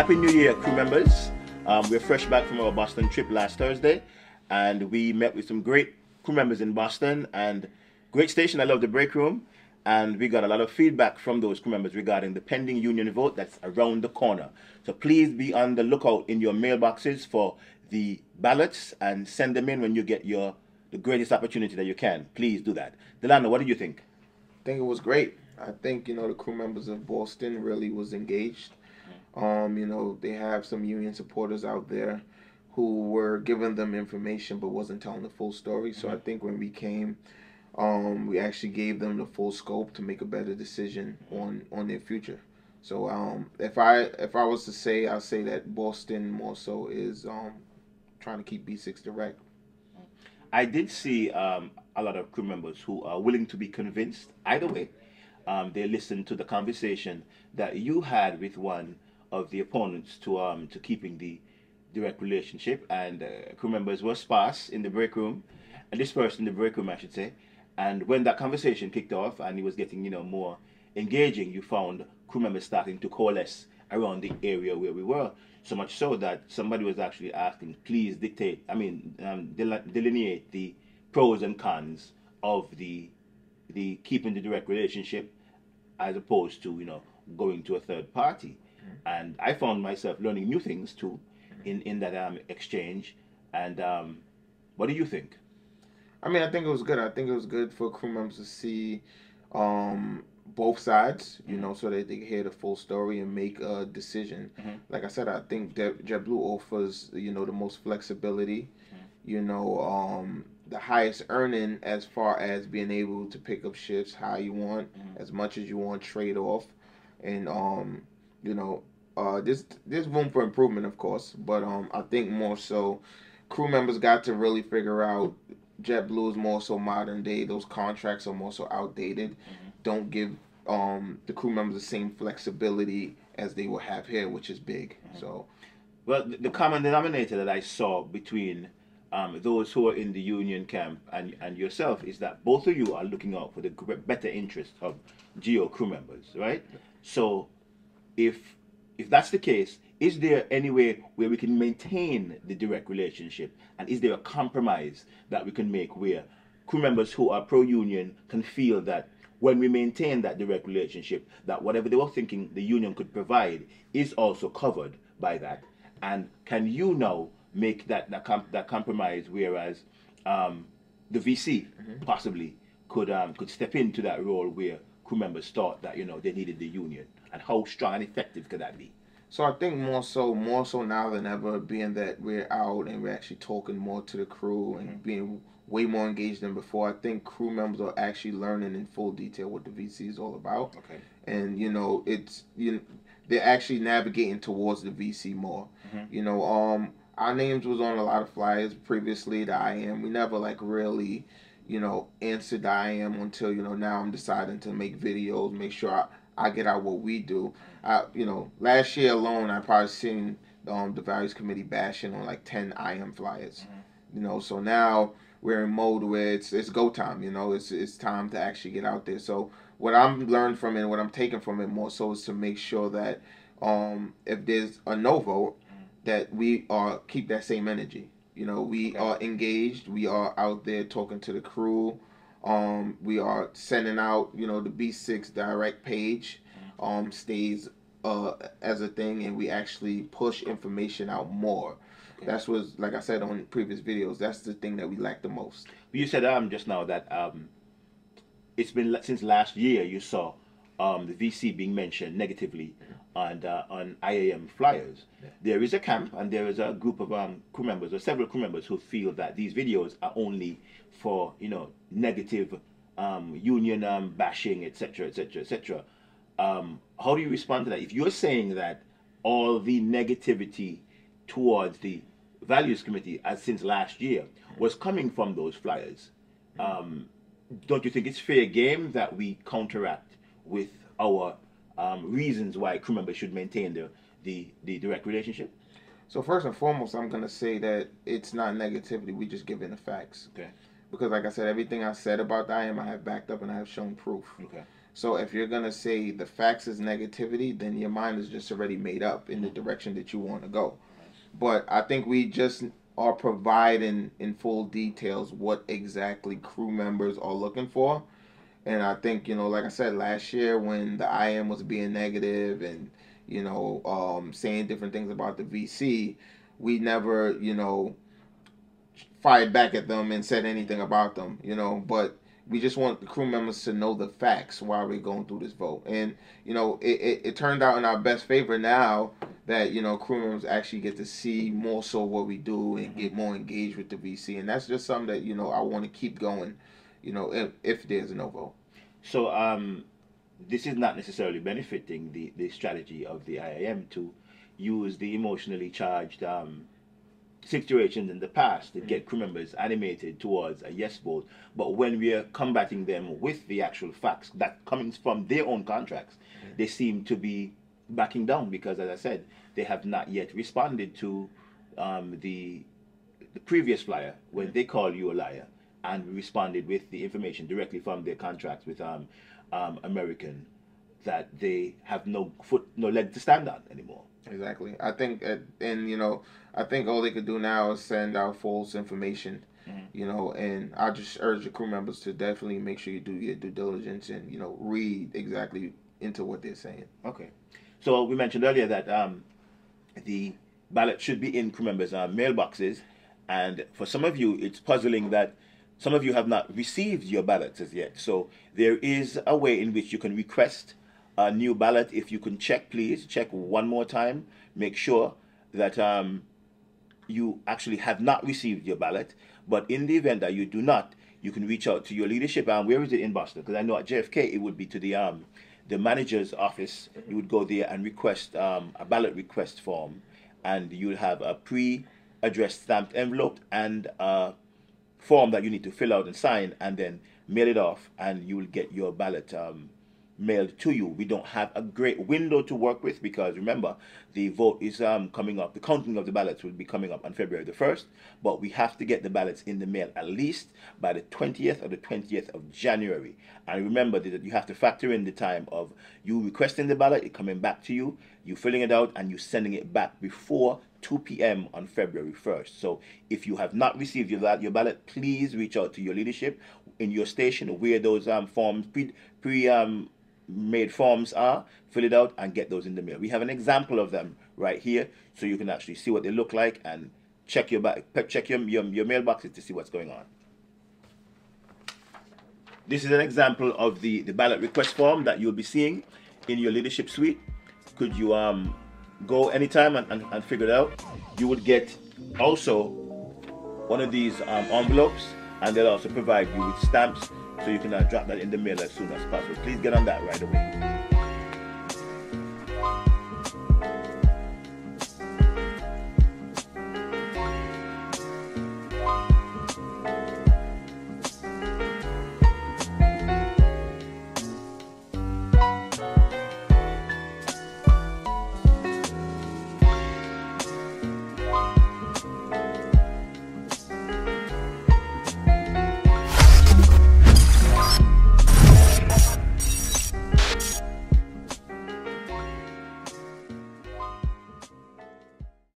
Happy New Year, crew members. We're fresh back from our Boston trip last Thursday, and we met with some great crew members in Boston and great station. I love the break room, and we got a lot of feedback from those crew members regarding the pending union vote that's around the corner. So please be on the lookout in your mailboxes for the ballots and send them in when you get the greatest opportunity that you can. Please do that. Delano, what did you think? I think it was great. I think, the crew members of Boston really was engaged. They have some union supporters out there who were giving them information but wasn't telling the full story. So I think when we came, we actually gave them the full scope to make a better decision on their future. So if I was to say, I'll say that Boston more so is trying to keep B6 direct. I did see a lot of crew members who are willing to be convinced either way. They listened to the conversation that you had with one of the opponents to keeping the direct relationship, and crew members were sparse in the break room, and this person in the break room, I should say. And when that conversation kicked off and it was getting more engaging, you found crew members starting to coalesce around the area where we were. So much so that somebody was actually asking, please delineate the pros and cons of the keeping the direct relationship as opposed to going to a third party. And I found myself learning new things too in that exchange. And what do you think? I think it was good. I think it was good for crew members to see both sides, so that they can hear the full story and make a decision. Like I said, I think JetBlue offers, the most flexibility, the highest earning as far as being able to pick up shifts how you want, as much as you want, trade off. And, there's room for improvement, of course, but I think more so crew members got to really figure out JetBlue is more so modern day. Those contracts are more so outdated. Don't give the crew members the same flexibility as they will have here, which is big. So, well, the common denominator that I saw between those who are in the union camp and yourself is that both of you are looking out for the better interest of GO crew members, right? So, if that's the case, is there any way where we can maintain the direct relationship, and is there a compromise that we can make where crew members who are pro-union can feel that when we maintain that direct relationship, that whatever they were thinking the union could provide is also covered by that? And can you now make that compromise, whereas the VC possibly could step into that role where crew members thought that they needed the union, and how strong and effective could that be? So I think more so now than ever, being that we're out and we're actually talking more to the crew and being way more engaged than before, I think crew members are actually learning in full detail what the VC is all about. Okay. And they're actually navigating towards the VC more. Our names was on a lot of flyers previously. The IM, we never really answered the IM until now I'm deciding to make videos, make sure I get out what we do. Last year alone, I probably seen the values committee bashing on like 10 IM flyers. So now we're in mode where it's go time. It's time to actually get out there. So what I'm learned from it, what I'm taking from it more so is to make sure that if there's a no vote, that we keep that same energy. We are engaged. We are out there talking to the crew. We are sending out, the B6 direct page stays as a thing, and we actually push information out more. Okay. That's what, like I said on previous videos, that's the thing that we lack the most. You said just now that it's been since last year you saw the VC being mentioned negatively on IAM flyers. Yeah. There is a camp and there is a group of crew members, or several crew members, who feel that these videos are only for negative union bashing, etc., etc., etc. How do you respond to that? If you're saying that all the negativity towards the values committee as since last year was coming from those flyers, don't you think it's fair game that we counteract with our reasons why crew members should maintain the direct relationship? So first and foremost, I'm gonna say that it's not negativity. We just giving the facts. Okay. Because like I said, everything I said about the IM, I have backed up and I have shown proof. Okay. So if you're gonna say the facts is negativity, then your mind is just already made up in the direction that you want to go. But I think we just are providing in full details what exactly crew members are looking for. And I think, like I said, last year when the IM was being negative and, saying different things about the VC, we never, fired back at them and said anything about them, but we just want the crew members to know the facts while we're going through this vote. And, it turned out in our best favor now that, crew members actually get to see more so what we do and get more engaged with the VC. And that's just something that, I want to keep going, if there's a no vote. So this is not necessarily benefiting the strategy of the IAM to use the emotionally charged situations in the past to get crew members animated towards a yes vote. But when we are combating them with the actual facts that coming from their own contracts, they seem to be backing down because, as I said, they have not yet responded to the previous flyer when they call you a liar, and responded with the information directly from their contracts with American that they have no leg to stand on anymore. Exactly. I think, I think all they could do now is send out false information, and I just urge the crew members to definitely make sure you do your due diligence and, read exactly into what they're saying. Okay. So we mentioned earlier that the ballot should be in crew members' mailboxes, and for some of you, it's puzzling that some of you have not received your ballots as yet. So there is a way in which you can request a new ballot. If you can please check one more time, make sure that you actually have not received your ballot. But in the event that you do not, you can reach out to your leadership. Where is it in Boston? Because I know at JFK it would be to the manager's office. You would go there and request a ballot request form, and you'll have a pre-addressed stamped envelope and a form that you need to fill out and sign, and then mail it off, and you will get your ballot mailed to you. We don't have a great window to work with because remember, the vote is coming up. The counting of the ballots will be coming up on February the 1st, but we have to get the ballots in the mail at least by the 20th or the 20th of January. And remember that you have to factor in the time of you requesting the ballot, it coming back to you, you filling it out, and you sending it back before 2 p.m. on February 1st. So if you have not received your ballot, please reach out to your leadership in your station where those forms made forms are, fill it out and get those in the mail. We have an example of them right here, so you can actually see what they look like and check your mailboxes to see what's going on. This is an example of the ballot request form that you'll be seeing in your leadership suite. Could you go anytime and figure it out? You would get also one of these envelopes, and they'll also provide you with stamps so you can drop that in the mail as soon as possible. Please get on that right away.